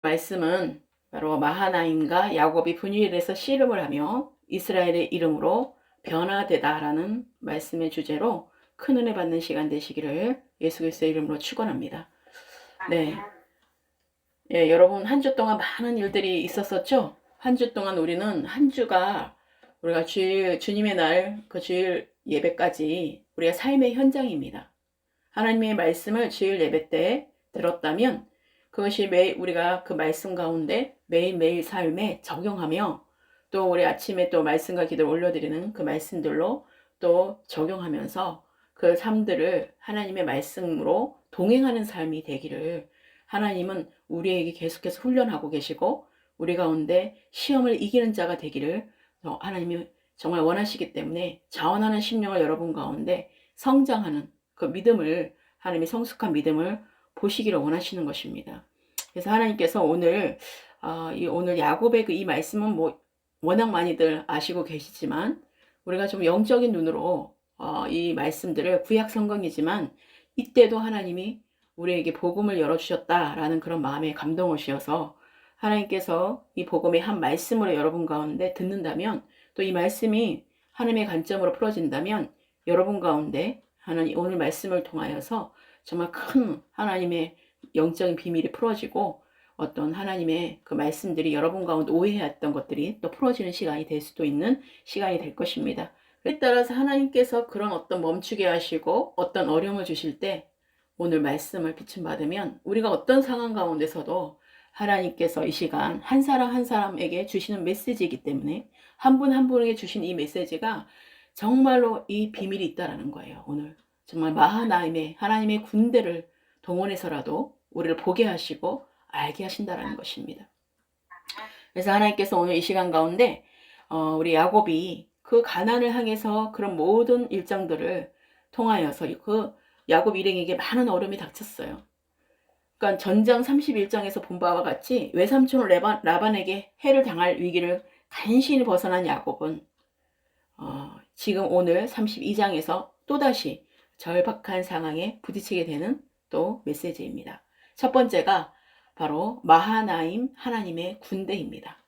말씀은 바로 마하나임과 야곱이 분유일에서 씨름을 하며 이스라엘의 이름으로 변화되다라는 말씀의 주제로 큰 은혜 받는 시간 되시기를 예수 그리스도의 이름으로 축원합니다. 네, 예, 여러분 한 주 동안 많은 일들이 있었었죠? 한 주 동안 우리는 한 주가 우리가 주일 주님의 날 그 주일 예배까지 우리가 삶의 현장입니다. 하나님의 말씀을 주일 예배 때 들었다면 그것이 매일 우리가 그 말씀 가운데 매일매일 삶에 적용하며 또 우리 아침에 또 말씀과 기도를 올려드리는 그 말씀들로 또 적용하면서 그 삶들을 하나님의 말씀으로 동행하는 삶이 되기를 하나님은 우리에게 계속해서 훈련하고 계시고 우리 가운데 시험을 이기는 자가 되기를 하나님이 정말 원하시기 때문에 자원하는 심령을 여러분 가운데 성장하는 그 믿음을 하나님의 성숙한 믿음을 보시기를 원하시는 것입니다. 그래서 하나님께서 오늘 오늘 야곱의 이 말씀은 뭐 워낙 많이들 아시고 계시지만 우리가 좀 영적인 눈으로 이 말씀들을 구약 성경이지만 이때도 하나님이 우리에게 복음을 열어주셨다라는 그런 마음에 감동을 주셔서 하나님께서 이 복음의 한 말씀으로 여러분 가운데 듣는다면 또 이 말씀이 하나님의 관점으로 풀어진다면 여러분 가운데 하나님 오늘 말씀을 통하여서 정말 큰 하나님의 영적인 비밀이 풀어지고 어떤 하나님의 그 말씀들이 여러분 가운데 오해했던 것들이 또 풀어지는 시간이 될 수도 있는 시간이 될 것입니다. 그에 따라서 하나님께서 그런 어떤 멈추게 하시고 어떤 어려움을 주실 때 오늘 말씀을 비침받으면 우리가 어떤 상황 가운데서도 하나님께서 이 시간 한 사람 한 사람에게 주시는 메시지이기 때문에 한 분 한 분에게 주신 이 메시지가 정말로 이 비밀이 있다라는 거예요. 오늘 정말 마하나임의 하나님의 군대를 동원해서라도 우리를 보게 하시고 알게 하신다라는 것입니다. 그래서 하나님께서 오늘 이 시간 가운데 우리 야곱이 그 가나안을 향해서 그런 모든 일정들을 통하여서 그 야곱 일행에게 많은 어려움이 닥쳤어요. 그러니까 전장 31장에서 본 바와 같이 외삼촌 라반에게 해를 당할 위기를 간신히 벗어난 야곱은 지금 오늘 32장에서 또다시 절박한 상황에 부딪히게 되는 또 메시지입니다. 첫 번째가 바로 마하나임 하나님의 군대입니다.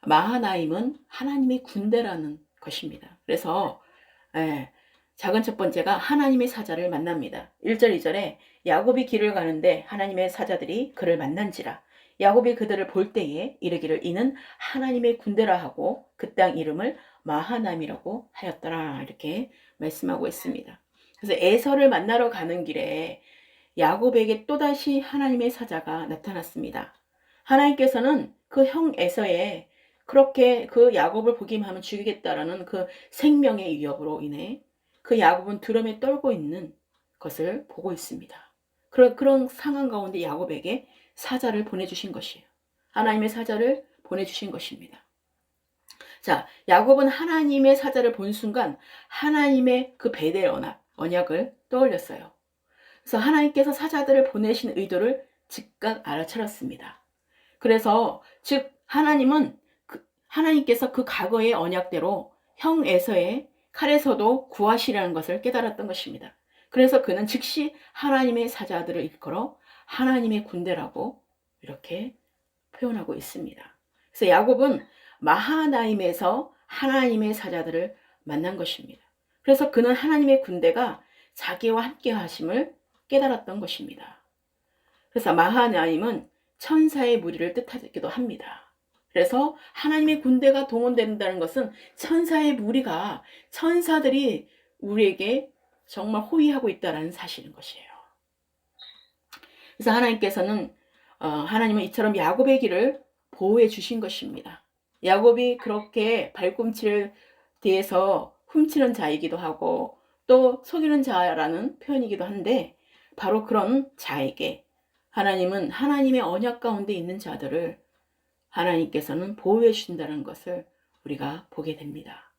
마하나임은 하나님의 군대라는 것입니다. 그래서 작은 첫 번째가 하나님의 사자를 만납니다. 1절 2절에 야곱이 길을 가는데 하나님의 사자들이 그를 만난지라 야곱이 그들을 볼 때에 이르기를 이는 하나님의 군대라 하고 그 땅 이름을 마하나임이라고 하였더라 이렇게 말씀하고 있습니다. 그래서 에서를 만나러 가는 길에 야곱에게 또다시 하나님의 사자가 나타났습니다. 하나님께서는 그 형 에서의 그렇게 그 야곱을 보기만 하면 죽이겠다라는 그 생명의 위협으로 인해 그 야곱은 두려움에 떨고 있는 것을 보고 있습니다. 그런 상황 가운데 야곱에게 사자를 보내주신 것이에요. 하나님의 사자를 보내주신 것입니다. 자, 야곱은 하나님의 사자를 본 순간 하나님의 그 베델 언약을 떠올렸어요. 그래서 하나님께서 사자들을 보내신 의도를 즉각 알아차렸습니다. 그래서 즉 하나님께서 그 과거의 언약대로 형 에서의 칼에서도 구하시라는 것을 깨달았던 것입니다. 그래서 그는 즉시 하나님의 사자들을 일컬어 하나님의 군대라고 이렇게 표현하고 있습니다. 그래서 야곱은 마하나임에서 하나님의 사자들을 만난 것입니다. 그래서 그는 하나님의 군대가 자기와 함께 하심을 깨달았던 것입니다. 그래서 마하나임은 천사의 무리를 뜻하기도 합니다. 그래서 하나님의 군대가 동원된다는 것은 천사의 무리가 천사들이 우리에게 정말 호위하고 있다는 사실인 것이에요. 그래서 하나님은 이처럼 야곱의 길을 보호해 주신 것입니다. 야곱이 그렇게 발꿈치를 뒤에서 훔치는 자이기도 하고 또 속이는 자라는 표현이기도 한데 바로 그런 자에게 하나님은 하나님의 언약 가운데 있는 자들을 하나님께서는 보호해 주신다는 것을 우리가 보게 됩니다.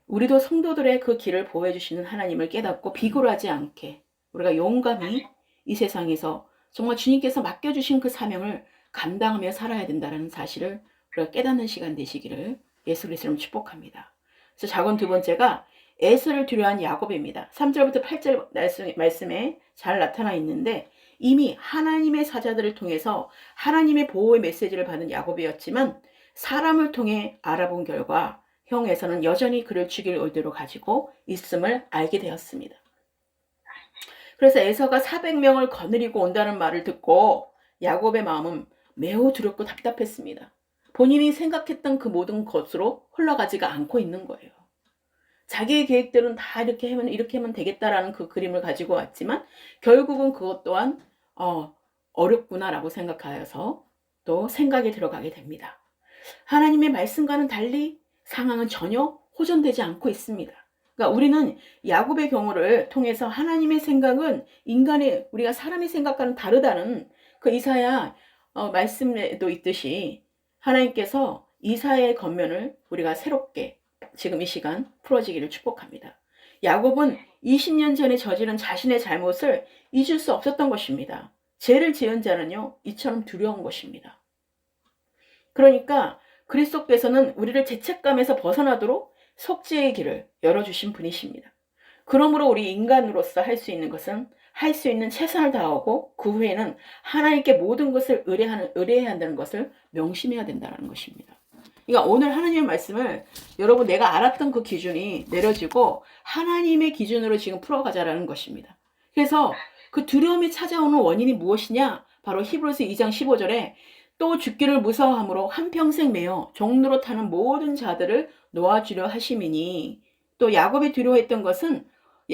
우리도 성도들의 그 길을 보호해 주시는 하나님을 깨닫고 비굴하지 않게 우리가 용감히 이 세상에서 정말 주님께서 맡겨주신 그 사명을 감당하며 살아야 된다는 사실을 우리가 깨닫는 시간 되시기를 예수 그리스도로 축복합니다. 그래서 작은 두 번째가 에서를 두려워한 야곱입니다. 3절부터 8절 말씀에 잘 나타나 있는데 이미 하나님의 사자들을 통해서 하나님의 보호의 메시지를 받은 야곱이었지만 사람을 통해 알아본 결과 형 에서는 여전히 그를 죽일 의도를 가지고 있음을 알게 되었습니다. 그래서 에서가 400명을 거느리고 온다는 말을 듣고 야곱의 마음은 매우 두렵고 답답했습니다. 본인이 생각했던 그 모든 것으로 흘러가지가 않고 있는 거예요. 자기의 계획들은 다 이렇게 하면 되겠다라는 그 그림을 가지고 왔지만 결국은 그것 또한 어렵구나라고 생각하여서 또 생각이 들어가게 됩니다. 하나님의 말씀과는 달리 상황은 전혀 호전되지 않고 있습니다. 그러니까 우리는 야곱의 경우를 통해서 하나님의 생각은 우리가 사람의 생각과는 다르다는 그 이사야 말씀에도 있듯이 하나님께서 이사야의 겉면을 우리가 새롭게 지금 이 시간 풀어지기를 축복합니다. 야곱은 20년 전에 저지른 자신의 잘못을 잊을 수 없었던 것입니다. 죄를 지은 자는요, 이처럼 두려운 것입니다. 그러니까 그리스도께서는 우리를 죄책감에서 벗어나도록 속죄의 길을 열어주신 분이십니다. 그러므로 우리 인간으로서 할 수 있는 것은 할 수 있는 최선을 다하고 그 후에는 하나님께 모든 것을 의뢰해야 한다는 것을 명심해야 된다는 것입니다. 그러니까 오늘 하나님의 말씀을 여러분 내가 알았던 그 기준이 내려지고 하나님의 기준으로 지금 풀어가자라는 것입니다. 그래서 그 두려움이 찾아오는 원인이 무엇이냐? 바로 히브리서 2장 15절에 또 죽기를 무서워함으로 한평생 매어 종로로 타는 모든 자들을 놓아주려 하심이니, 또 야곱이 두려워했던 것은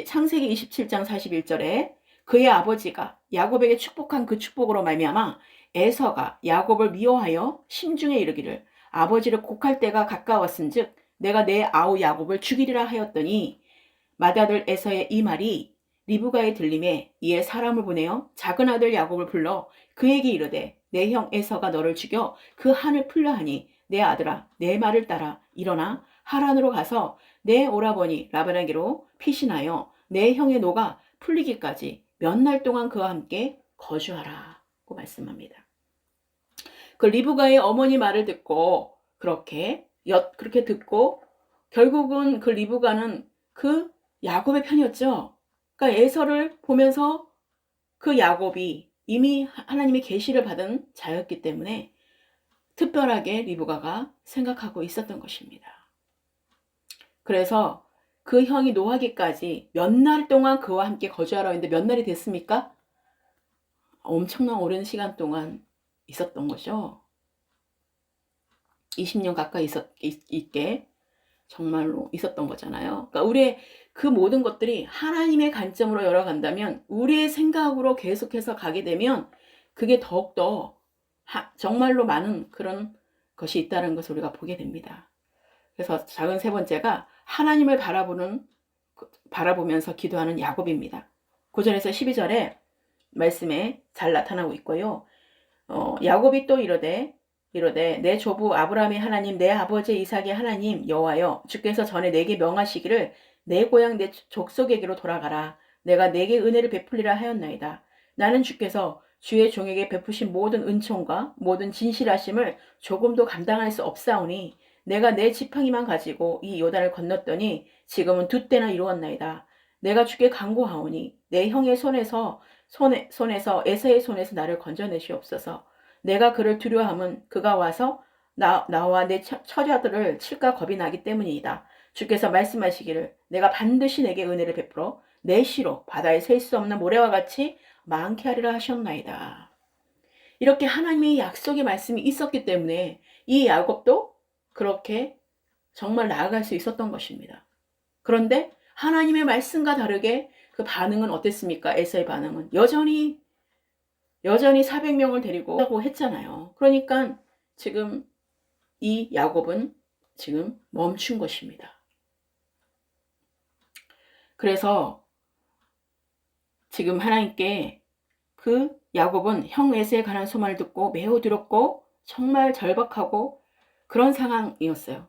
창세기 27장 41절에 그의 아버지가 야곱에게 축복한 그 축복으로 말미암아 에서가 야곱을 미워하여 심중에 이르기를 아버지를 곡할 때가 가까웠은즉 내가 내 아우 야곱을 죽이리라 하였더니, 맏아들 에서의 이 말이 리브가에 들림에 이에 사람을 보내어 작은 아들 야곱을 불러 그에게 이르되 내 형 에서가 너를 죽여 그 한을 풀려 하니 내 아들아 내 말을 따라 일어나 하란으로 가서 내 오라버니 라반에게로 피신하여 내 형의 노가 풀리기까지 몇 날 동안 그와 함께 거주하라고 말씀합니다. 그 리브가의 어머니 말을 듣고 그렇게 듣고 결국은 그 리브가는 그 야곱의 편이었죠. 그러니까 에서를 보면서 그 야곱이 이미 하나님의 계시를 받은 자였기 때문에 특별하게 리브가가 생각하고 있었던 것입니다. 그래서 그 형이 노하기까지 몇 날 동안 그와 함께 거주하라고 했는데 몇 날이 됐습니까? 엄청난 오랜 시간 동안 있었던 거죠. 20년 가까이 있게 정말로 있었던 거잖아요. 그러니까 우리의 그 모든 것들이 하나님의 관점으로 열어간다면, 우리의 생각으로 계속해서 가게 되면 그게 더욱더 정말로 많은 그런 것이 있다는 것을 우리가 보게 됩니다. 그래서 작은 세 번째가 하나님을 바라보면서 기도하는 야곱입니다. 9절에서 12절에 말씀에 잘 나타나고 있고요. 야곱이 또 이르되 내 조부 아브라함의 하나님 내 아버지 이삭의 하나님 여호와여 주께서 전에 내게 명하시기를 내 고향 내 족속에게로 돌아가라. 내가 내게 은혜를 베풀리라 하였나이다. 나는 주께서 주의 종에게 베푸신 모든 은총과 모든 진실하심을 조금도 감당할 수 없사오니 내가 내 지팡이만 가지고 이 요단을 건넜더니 지금은 2때나 이루었나이다. 내가 주께 간구하오니 내 형의 손에서 에서의 손에서 나를 건져내시옵소서. 내가 그를 두려워함은 그가 와서 나와 내 처자들을 칠까 겁이 나기 때문이다. 주께서 말씀하시기를 내가 반드시 내게 은혜를 베풀어 내 시로 바다에 셀 수 없는 모래와 같이 많게 하리라 하셨나이다. 이렇게 하나님의 약속의 말씀이 있었기 때문에 이 야곱도 그렇게 정말 나아갈 수 있었던 것입니다. 그런데 하나님의 말씀과 다르게 그 반응은 어땠습니까? 에서의 반응은 여전히 400명을 데리고 하고 했잖아요. 그러니까 지금 이 야곱은 지금 멈춘 것입니다. 그래서 지금 하나님께 그 야곱은 형 에서에 관한 소문을 듣고 매우 두렵고 정말 절박하고 그런 상황이었어요.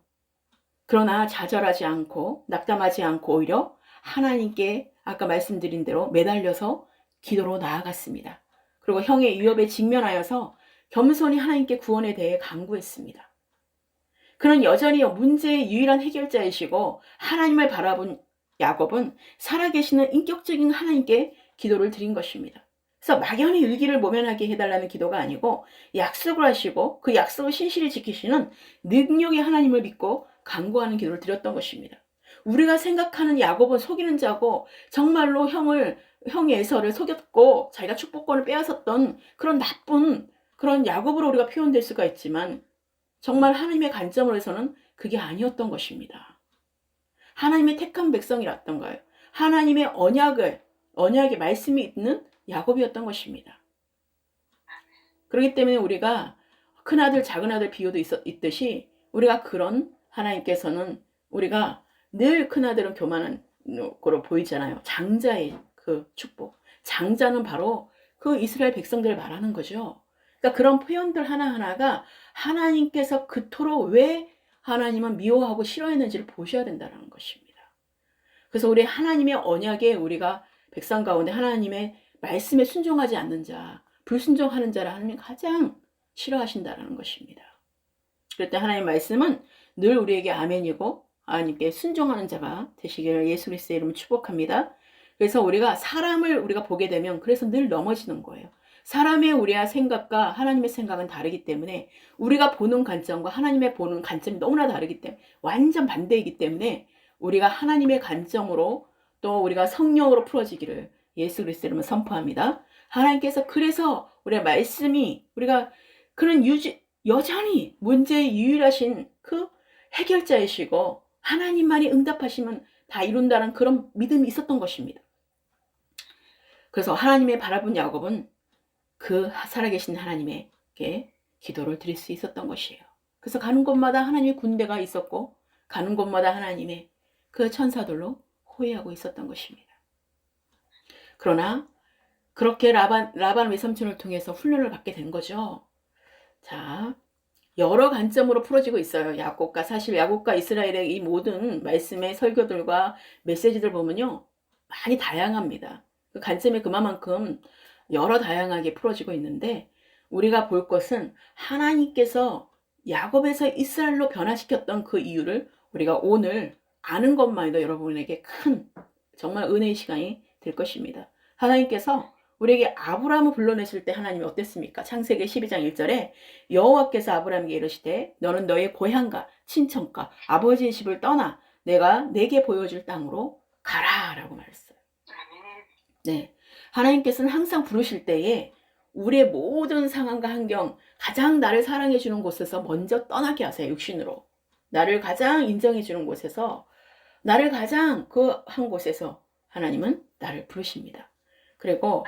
그러나 좌절하지 않고 낙담하지 않고 오히려 하나님께 아까 말씀드린 대로 매달려서 기도로 나아갔습니다. 그리고 형의 위협에 직면하여서 겸손히 하나님께 구원에 대해 간구했습니다. 그는 여전히 문제의 유일한 해결자이시고 하나님을 바라본 야곱은 살아계시는 인격적인 하나님께 기도를 드린 것입니다. 그래서 막연히 위기를 모면하게 해달라는 기도가 아니고 약속을 하시고 그 약속을 신실히 지키시는 능력의 하나님을 믿고 간구하는 기도를 드렸던 것입니다. 우리가 생각하는 야곱은 속이는 자고 정말로 형의 에서를 속였고 자기가 축복권을 빼앗았던 그런 나쁜 그런 야곱으로 우리가 표현될 수가 있지만 정말 하나님의 관점으로서는 그게 아니었던 것입니다. 하나님의 택한 백성이었던 거예요. 하나님의 언약의 말씀이 있는 야곱이었던 것입니다. 그렇기 때문에 우리가 큰아들 작은아들 비유도 있듯이 우리가 그런 하나님께서는 우리가 늘 큰아들은 교만한 거로 보이잖아요. 장자의 그 축복. 장자는 바로 그 이스라엘 백성들을 말하는 거죠. 그러니까 그런 표현들 하나하나가 하나님께서 그토록 왜 하나님은 미워하고 싫어했는지를 보셔야 된다는 것입니다. 그래서 우리 하나님의 언약에 우리가 백성 가운데 하나님의 말씀에 순종하지 않는 자, 불순종하는 자를 하나님 가장 싫어하신다는 것입니다. 그럴 때 하나님의 말씀은 늘 우리에게 아멘이고 하나님께 순종하는 자가 되시기를 예수 그리스도의 이름으로 축복합니다. 그래서 우리가 사람을 우리가 보게 되면 그래서 늘 넘어지는 거예요. 사람의 우리의 생각과 하나님의 생각은 다르기 때문에 우리가 보는 관점과 하나님의 보는 관점이 너무나 다르기 때문에 완전 반대이기 때문에 우리가 하나님의 관점으로 또 우리가 성령으로 풀어지기를 예수 그리스도의 이름으로 선포합니다. 하나님께서 그래서 우리의 말씀이 우리가 그런 여전히 문제의 유일하신 그 해결자이시고 하나님만이 응답하시면 다 이룬다는 그런 믿음이 있었던 것입니다. 그래서 하나님의 바라본 야곱은 그 살아계신 하나님에게 기도를 드릴 수 있었던 것이에요. 그래서 가는 곳마다 하나님의 군대가 있었고 가는 곳마다 하나님의 그 천사들로 호위하고 있었던 것입니다. 그러나 그렇게 라반 외삼촌을 통해서 훈련을 받게 된 거죠. 자, 여러 관점으로 풀어지고 있어요. 사실 야곱과 이스라엘의 이 모든 말씀의 설교들과 메시지들 보면요. 많이 다양합니다. 그 관점이 그만큼 여러 다양하게 풀어지고 있는데 우리가 볼 것은 하나님께서 야곱에서 이스라엘로 변화시켰던 그 이유를 우리가 오늘 아는 것만으로도 여러분에게 큰 정말 은혜의 시간이 될 것입니다. 하나님께서 우리에게 아브라함을 불러내실 때 하나님이 어땠습니까? 창세기 12장 1절에 여호와께서 아브라함에게 이르시되 너는 너의 고향과 친척과 아버지의 집을 떠나 내가 내게 보여줄 땅으로 가라 라고 말했어요. 네, 하나님께서는 항상 부르실 때에 우리의 모든 상황과 환경 가장 나를 사랑해 주는 곳에서 먼저 떠나게 하세요. 육신으로 나를 가장 인정해 주는 곳에서 나를 가장 그 한 곳에서 하나님은 나를 부르십니다. 그리고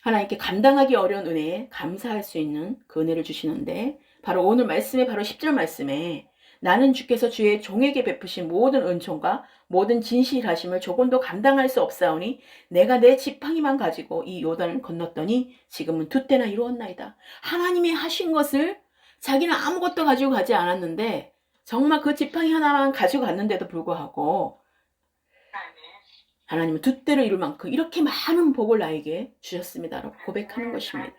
하나님께 감당하기 어려운 은혜에 감사할 수 있는 그 은혜를 주시는데 바로 오늘 말씀에 바로 10절 말씀에 나는 주께서 주의 종에게 베푸신 모든 은총과 모든 진실하심을 조금도 감당할 수 없사오니 내가 내 지팡이만 가지고 이 요단을 건넜더니 지금은 두 때나 이루었나이다. 하나님이 하신 것을 자기는 아무것도 가지고 가지 않았는데 정말 그 지팡이 하나만 가지고 갔는데도 불구하고 하나님은 두 때를 이룰 만큼 이렇게 많은 복을 나에게 주셨습니다라고 고백하는 것입니다.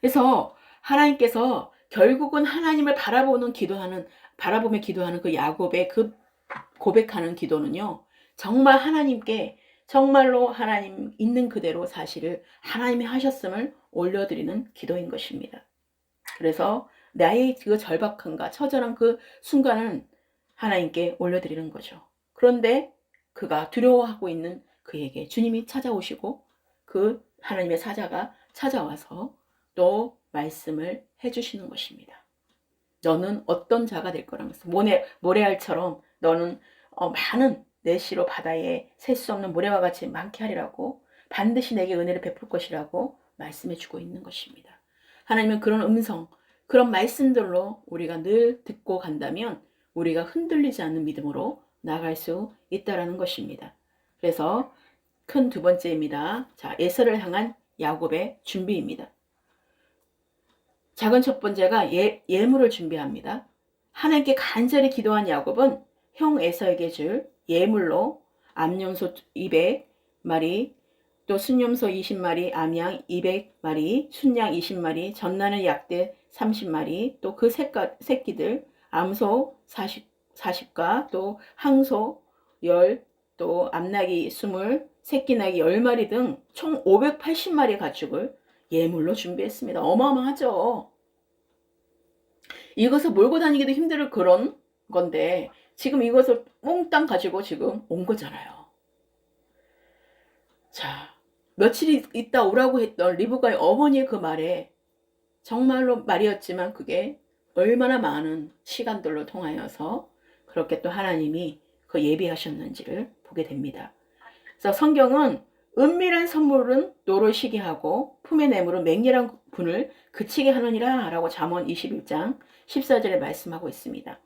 그래서 하나님께서 결국은 하나님을 바라보며 기도하는 그 야곱의 그 고백하는 기도는요. 정말 하나님께 정말로 하나님 있는 그대로 사실을 하나님이 하셨음을 올려드리는 기도인 것입니다. 그래서 나의 그 절박함과 처절한 그 순간은 하나님께 올려드리는 거죠. 그런데 그가 두려워하고 있는 그에게 주님이 찾아오시고 그 하나님의 사자가 찾아와서 또 말씀을 해주시는 것입니다. 너는 어떤 자가 될 거라면서 모래알처럼 너는 많은 내시로 바다에 셀 수 없는 모래와 같이 많게 하리라고 반드시 내게 은혜를 베풀 것이라고 말씀해 주고 있는 것입니다. 하나님은 그런 음성, 그런 말씀들로 우리가 늘 듣고 간다면 우리가 흔들리지 않는 믿음으로 나갈 수 있다라는 것입니다. 그래서 큰 두 번째입니다. 자, 에서를 향한 야곱의 준비입니다. 작은 첫 번째가 예물을 준비합니다. 하나님께 간절히 기도한 야곱은 형 에서에게 줄 예물로 암염소 200마리, 또 순염소 20마리, 암양 200마리, 순양 20마리, 전나는 약대 30마리, 또 그 새끼들 암소 40가, 또 항소 10, 또 암나기 20, 새끼나귀 10마리 등 총 580마리의 가축을 예물로 준비했습니다. 어마어마하죠. 이것을 몰고 다니기도 힘들 그런 건데 지금 이것을 몽땅 가지고 지금 온 거잖아요. 자, 며칠 있다 오라고 했던 리브가의 어머니의 그 말에 정말로 말이었지만 그게 얼마나 많은 시간들로 통하여서 그렇게 또 하나님이 그 예비하셨는지를 보게 됩니다. 그래서 성경은 은밀한 선물은 노를 시게 하고 품에 내물은 맹렬한 분을 그치게 하느니라 라고 잠언 21장 14절에 말씀하고 있습니다.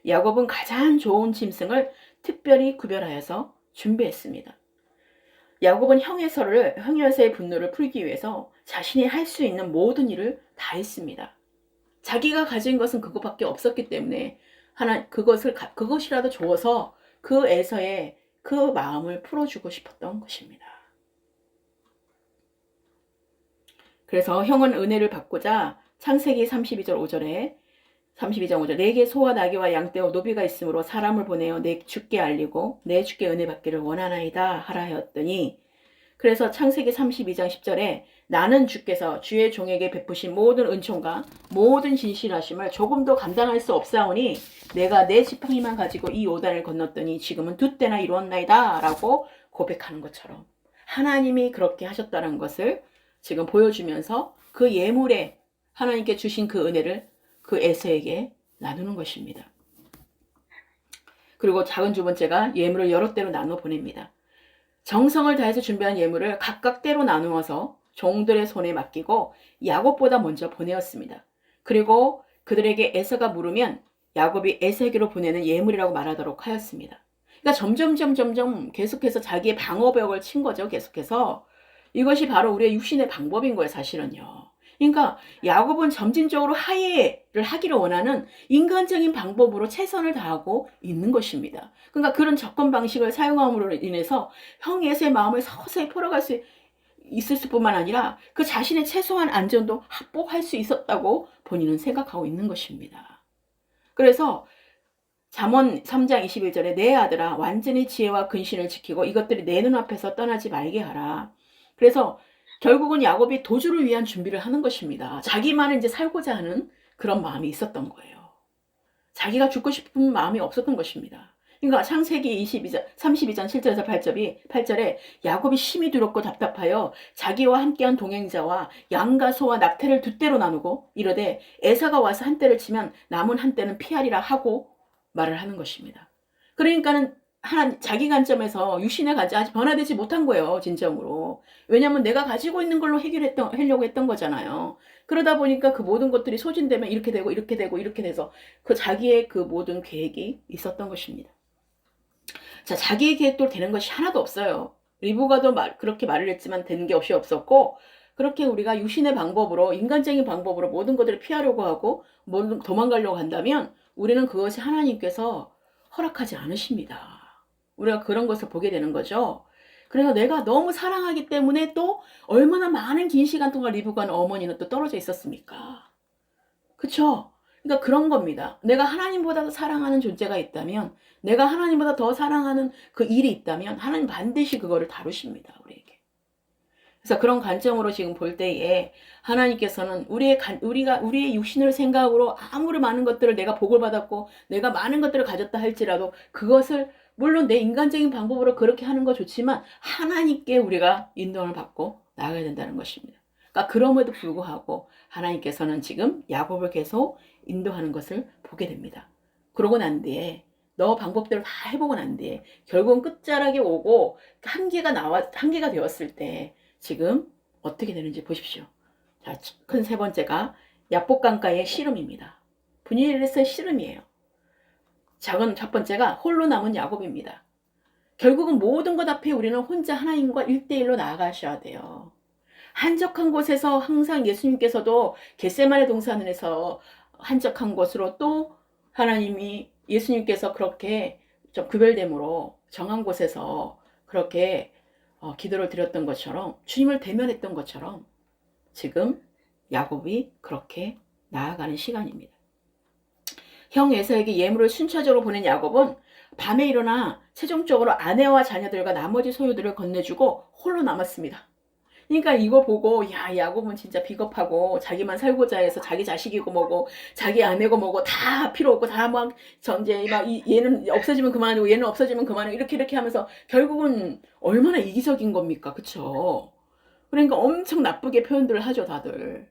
야곱은 가장 좋은 짐승을 특별히 구별하여서 준비했습니다. 야곱은 형의 에서의 분노를 풀기 위해서 자신이 할 수 있는 모든 일을 다 했습니다. 자기가 가진 것은 그것밖에 없었기 때문에 그것이라도 주어서 그 에서의 그 마음을 풀어주고 싶었던 것입니다. 그래서 형은 은혜를 받고자 창세기 32장 5절에 내게 소와 나귀와 양떼와 노비가 있으므로 사람을 보내어 내 주께 알리고 내 주께 은혜 받기를 원하나이다 하라 하였더니, 그래서 창세기 32장 10절에 나는 주께서 주의 종에게 베푸신 모든 은총과 모든 진실하심을 조금도 감당할 수 없사오니 내가 내 지팡이만 가지고 이 요단을 건넜더니 지금은 두 때나 이루었나이다 라고 고백하는 것처럼 하나님이 그렇게 하셨다는 것을 지금 보여주면서 그 예물에 하나님께 주신 그 은혜를 그 에서에게 나누는 것입니다. 그리고 작은 두 번째가 예물을 여러 때로 나누어 보냅니다. 정성을 다해서 준비한 예물을 각각 때로 나누어서 종들의 손에 맡기고 야곱보다 먼저 보내었습니다. 그리고 그들에게 에서가 물으면 야곱이 에서에게로 보내는 예물이라고 말하도록 하였습니다. 그러니까 점점 계속해서 자기의 방어벽을 친 거죠. 계속해서. 이것이 바로 우리의 육신의 방법인 거예요, 사실은요. 그러니까 야곱은 점진적으로 하해를 하기를 원하는 인간적인 방법으로 최선을 다하고 있는 것입니다. 그러니까 그런 접근 방식을 사용함으로 인해서 형 에서의 마음을 서서히 풀어갈 수 있을 뿐만 아니라 그 자신의 최소한 안전도 확보할 수 있었다고 본인은 생각하고 있는 것입니다. 그래서 잠언 3장 21절에 내 아들아 완전히 지혜와 근신을 지키고 이것들이 내 눈앞에서 떠나지 말게 하라. 그래서 결국은 야곱이 도주를 위한 준비를 하는 것입니다. 자기만은 이제 살고자 하는 그런 마음이 있었던 거예요. 자기가 죽고 싶은 마음이 없었던 것입니다. 그러니까 창세기 32장 7절에서 8절에 야곱이 심히 두렵고 답답하여 자기와 함께한 동행자와 양과 소와 낙태를 두 떼로 나누고 이르되 에사가 와서 한 떼를 치면 남은 한 떼는 피하리라 하고 말을 하는 것입니다. 그러니까는 자기 관점에서 육신의 관점 아직 변화되지 못한 거예요. 진정으로. 왜냐하면 내가 가지고 있는 걸로 하려고 했던 거잖아요. 그러다 보니까 그 모든 것들이 소진되면 이렇게 되고 이렇게 되고 이렇게 돼서 그 자기의 그 모든 계획이 있었던 것입니다. 자, 자기의 계획도 되는 것이 하나도 없어요. 리브가도 그렇게 말을 했지만 되는 게 없었고, 그렇게 우리가 육신의 방법으로 인간적인 방법으로 모든 것들을 피하려고 하고 도망가려고 한다면 우리는 그것이 하나님께서 허락하지 않으십니다. 우리가 그런 것을 보게 되는 거죠. 그래서 내가 너무 사랑하기 때문에 또 얼마나 많은 긴 시간 동안 리브가는 어머니는 또 떨어져 있었습니까? 그쵸? 그러니까 그런 겁니다. 내가 하나님보다 더 사랑하는 존재가 있다면, 내가 하나님보다 더 사랑하는 그 일이 있다면 하나님 반드시 그거를 다루십니다. 우리에게. 그래서 그런 관점으로 지금 볼 때에 하나님께서는 우리의 육신을 생각으로 아무리 많은 것들을 내가 복을 받았고 내가 많은 것들을 가졌다 할지라도 그것을 물론 내 인간적인 방법으로 그렇게 하는 거 좋지만 하나님께 우리가 인도를 받고 나아가야 된다는 것입니다. 그러니까 그럼에도 불구하고 하나님께서는 지금 야곱을 계속 인도하는 것을 보게 됩니다. 그러고 난 뒤에 너 방법대로 다 해보고 난 뒤에 결국은 끝자락에 오고 한계가 되었을 때 지금 어떻게 되는지 보십시오. 자, 큰 세 번째가 야복강가의 씨름입니다. 분이엘에서의 씨름이에요. 작은 첫 번째가 홀로 남은 야곱입니다. 결국은 모든 것 앞에 우리는 혼자 하나님과 1대1로 나아가셔야 돼요. 한적한 곳에서 항상 예수님께서도 겟세마네 동산에서 한적한 곳으로 또 하나님이 예수님께서 그렇게 좀 구별됨으로 정한 곳에서 그렇게 기도를 드렸던 것처럼 주님을 대면했던 것처럼 지금 야곱이 그렇게 나아가는 시간입니다. 형 에서에게 예물을 순차적으로 보낸 야곱은 밤에 일어나 최종적으로 아내와 자녀들과 나머지 소유들을 건네주고 홀로 남았습니다. 그러니까 이거 보고 야 야곱은 진짜 비겁하고 자기만 살고자 해서 자기 자식이고 뭐고 자기 아내고 뭐고 다 필요 없고 다 막 전제 막 얘는 없어지면 그만이고 얘는 없어지면 그만이고 이렇게 하면서 결국은 얼마나 이기적인 겁니까, 그쵸? 그러니까 엄청 나쁘게 표현들을 하죠, 다들.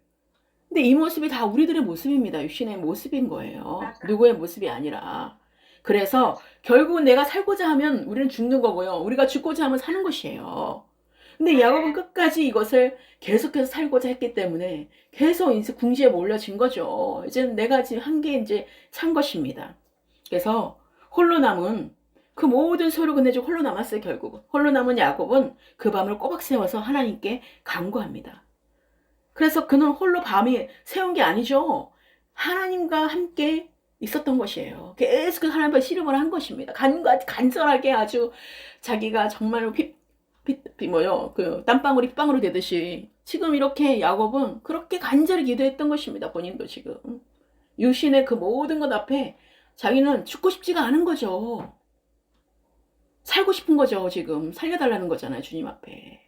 근데 이 모습이 다 우리들의 모습입니다. 육신의 모습인 거예요. 누구의 모습이 아니라. 그래서 결국은 내가 살고자 하면 우리는 죽는 거고요. 우리가 죽고자 하면 사는 것이에요. 근데 야곱은 끝까지 이것을 계속해서 살고자 했기 때문에 계속 이제 궁지에 몰려진 거죠. 이제 내가 지금 한 게 이제 찬 것입니다. 그래서 홀로 남은 그 모든 소를 건네주고 홀로 남았어요, 결국은. 홀로 남은 야곱은 그 밤을 꼬박 세워서 하나님께 간구합니다. 그래서 그는 홀로 밤이 세운 게 아니죠. 하나님과 함께 있었던 것이에요. 계속 하나님과 씨름을 한 것입니다. 간절하게 아주 자기가 정말로 땀방울이 핏방울이 되듯이 지금 이렇게 야곱은 그렇게 간절히 기도했던 것입니다. 본인도 지금. 육신의 그 모든 것 앞에 자기는 죽고 싶지가 않은 거죠. 살고 싶은 거죠, 지금. 살려달라는 거잖아요, 주님 앞에.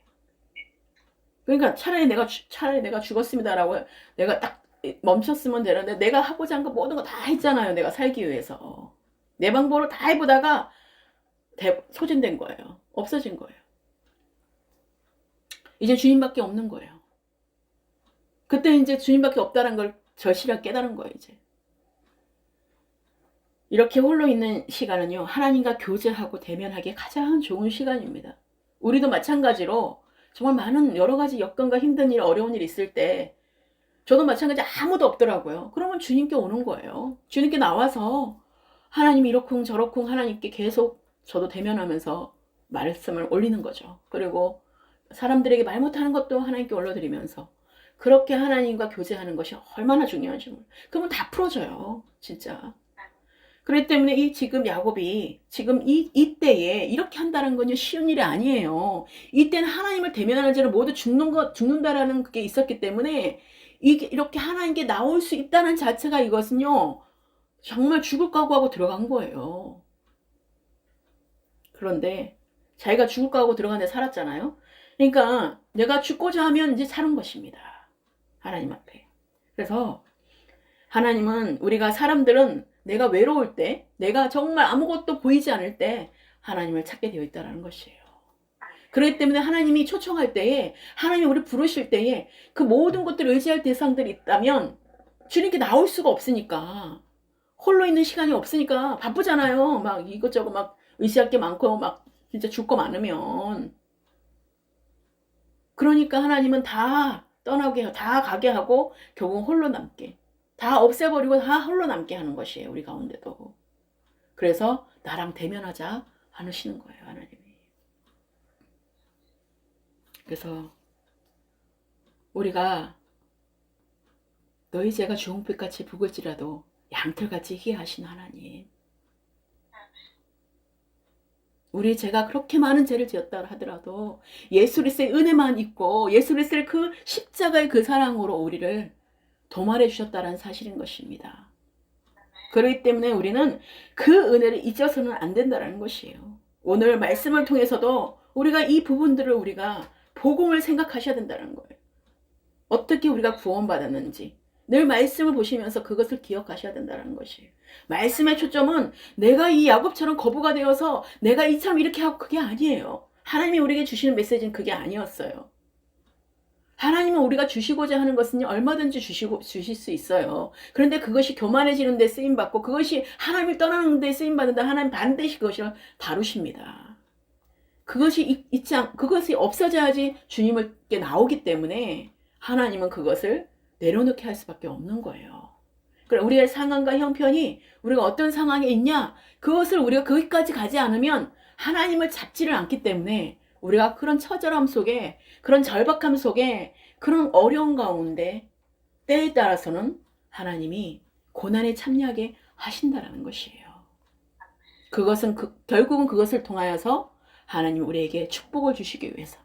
그러니까 차라리 내가 죽었습니다라고 내가 딱 멈췄으면 되는데 내가 하고자 한 거 모든 거 다 했잖아요. 내가 살기 위해서. 내 방법으로 다 해보다가 소진된 거예요. 없어진 거예요. 이제 주님밖에 없는 거예요. 그때 이제 주님밖에 없다는 걸 절실하게 깨달은 거예요, 이제. 이렇게 홀로 있는 시간은요, 하나님과 교제하고 대면하기에 가장 좋은 시간입니다. 우리도 마찬가지로 정말 많은 여러 가지 여건과 힘든 일, 어려운 일 있을 때 저도 마찬가지 아무도 없더라고요. 그러면 주님께 오는 거예요. 주님께 나와서 하나님 이러쿵 저러쿵 하나님께 계속 저도 대면하면서 말씀을 올리는 거죠. 그리고 사람들에게 말 못하는 것도 하나님께 올려드리면서 그렇게 하나님과 교제하는 것이 얼마나 중요한지 그러면 다 풀어져요. 진짜. 그렇기 때문에 지금 야곱이 지금 이때에 이렇게 한다는 건 쉬운 일이 아니에요. 이때는 하나님을 대면하는 자는 모두 죽는다라는 그게 있었기 때문에 이렇게 하나님께 나올 수 있다는 자체가 이것은요, 정말 죽을 각오하고 들어간 거예요. 그런데 자기가 죽을 각오하고 들어간 데 살았잖아요. 그러니까 내가 죽고자 하면 이제 사는 것입니다. 하나님 앞에. 그래서 하나님은 사람들은 내가 외로울 때, 내가 정말 아무것도 보이지 않을 때 하나님을 찾게 되어 있다는 것이에요. 그렇기 때문에 하나님이 초청할 때에, 하나님이 우리 부르실 때에 그 모든 것들을 의지할 대상들이 있다면 주님께 나올 수가 없으니까, 홀로 있는 시간이 없으니까 바쁘잖아요. 막 이것저것 막 의지할 게 많고 막 진짜 줄 거 많으면. 그러니까 하나님은 다 떠나게, 다 가게 하고 결국 홀로 남게. 다 없애버리고 다 홀로 남게 하는 것이에요. 우리 가운데도. 그래서 나랑 대면하자 하시는 거예요. 하나님이. 그래서 우리가 너희 죄가 주홍빛같이 붉을지라도 양털같이 희하신 하나님. 우리 죄가 그렇게 많은 죄를 지었다 하더라도 예수 그리스도의 은혜만 있고 예수 그리스도의 그 십자가의 그 사랑으로 우리를 도말해 주셨다는 사실인 것입니다. 그렇기 때문에 우리는 그 은혜를 잊어서는 안 된다는 것이에요. 오늘 말씀을 통해서도 우리가 이 부분들을 우리가 복음을 생각하셔야 된다는 거예요. 어떻게 우리가 구원받았는지 늘 말씀을 보시면서 그것을 기억하셔야 된다는 것이에요. 말씀의 초점은 내가 이 야곱처럼 거부가 되어서 내가 이참 이렇게 하고 그게 아니에요. 하나님이 우리에게 주시는 메시지는 그게 아니었어요. 하나님은 우리가 주시고자 하는 것은 얼마든지 주실 수 있어요. 그런데 그것이 교만해지는 데 쓰임받고 그것이 하나님을 떠나는 데 쓰임받는다. 하나님 반드시 그것을 다루십니다. 그것이 그것이 없어져야지 주님께 나오기 때문에 하나님은 그것을 내려놓게 할 수밖에 없는 거예요. 그럼 우리의 상황과 형편이 우리가 어떤 상황에 있냐? 그것을 우리가 거기까지 가지 않으면 하나님을 잡지를 않기 때문에 우리가 그런 처절함 속에, 그런 절박함 속에, 그런 어려운 가운데 때에 따라서는 하나님이 고난에 참여하게 하신다라는 것이에요. 그것은 결국은 그것을 통하여서 하나님 우리에게 축복을 주시기 위해서.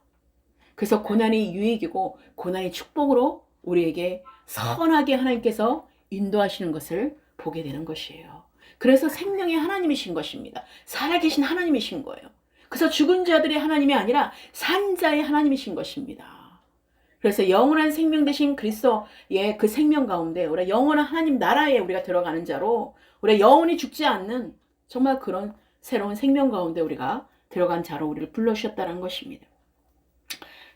그래서 고난이 유익이고 고난이 축복으로 우리에게 선하게 하나님께서 인도하시는 것을 보게 되는 것이에요. 그래서 생명의 하나님이신 것입니다. 살아계신 하나님이신 거예요. 그래서 죽은 자들의 하나님이 아니라 산 자의 하나님이신 것입니다. 그래서 영원한 생명 되신 그리스도의 그 생명 가운데 우리가 영원한 하나님 나라에 우리가 들어가는 자로 우리가 영원히 죽지 않는 정말 그런 새로운 생명 가운데 우리가 들어간 자로 우리를 불러주셨다는 것입니다.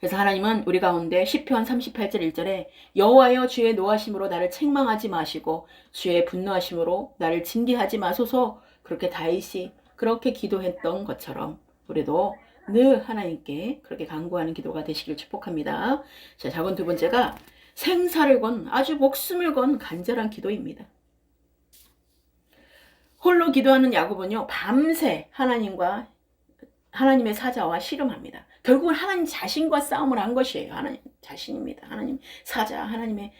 그래서 하나님은 우리 가운데 시편 38절 1절에 여호와여 주의 노하심으로 나를 책망하지 마시고 주의 분노하심으로 나를 징계하지 마소서, 그렇게 다윗이 그렇게 기도했던 것처럼 우리도 늘 하나님께 그렇게 간구하는 기도가 되시길 축복합니다. 자, 작은 두 번째가 생사를 건 아주 목숨을 건 간절한 기도입니다. 홀로 기도하는 야곱은요, 밤새 하나님의 사자와 씨름합니다. 결국은 하나님 자신과 싸움을 한 것이에요. 하나님 자신입니다. 하나님 사자, 하나님의